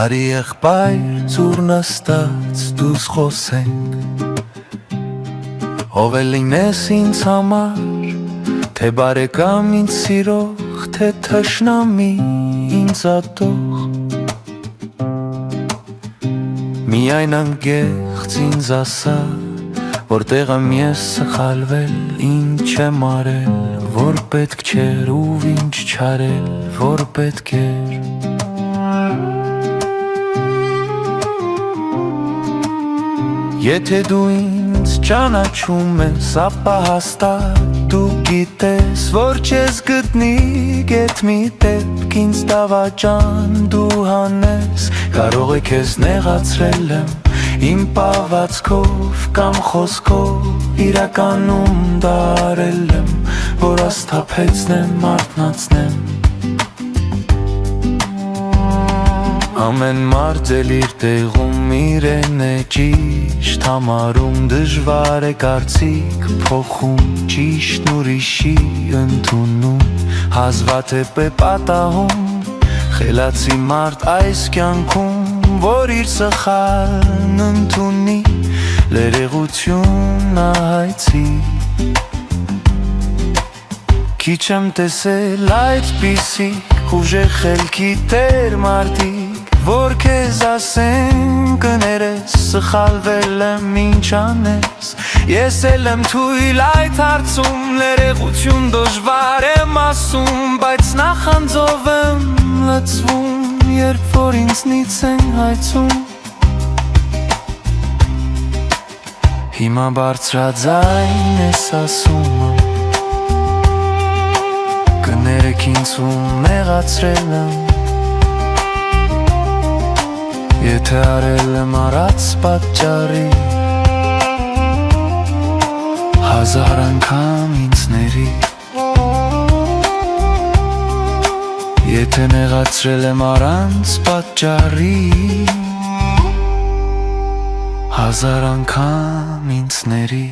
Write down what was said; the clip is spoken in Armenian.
Արի եղբայր ծուր նստած դուս խոսենք Ով է լինես ինձ համար Թե բարեկամ ինձ սիրող Թե թշնամի ինձ ատող Միայն անգեղծ ինձ ասա Որտեղ եմ ես սխալվել Ինչ եմ արել Որ պետք չէր ու ինչ չարել Որ պետք էր Եթե դու ինձ ճանաչում ես Ապա հաստատ դու գիտես Որ չես գտնի գետ մի դեպք Ինձ դավաճան դու հանես Կարող է քեզ նեղացրել եմ Իմ պահվածքով կամ խոսքով Իրականում դա արել եմ Որ ասթափեցնեմ, արթնացնեմ Ամեն մարդ էլ իր տեղում իրեն է ճիշտ Համարում դժվար է կարծիք փոխում Ճիշտն ուրիշի ընդունում Հազվադեպ է պատահում Խելացի մարդ այս կյանքում Որ իր սխալն ընդունի Լերեղություն ահայցի Քիչ եմ տեսել այդպիսիք Ուժեղ խելքի տեր մարդիկ Որ քեզ ասեն կներես Սխալվել եմ ինչ անես Ես էլ եմ թույլ այդ հարցում Լերեղություն դժվար եմ ասում Բայց նախանձով եմ լցվում Երբ որ ինձնից են հայցում Հիմա բարձրաձայն ես ասում Կներեք ինձ ու նեղացրել եմ Եթե արել եմ արած պատճառի Հազար անգամ ինձ ների Եթե նեղացրել եմ առանց պատճառի Հազար անգամ ինձ ների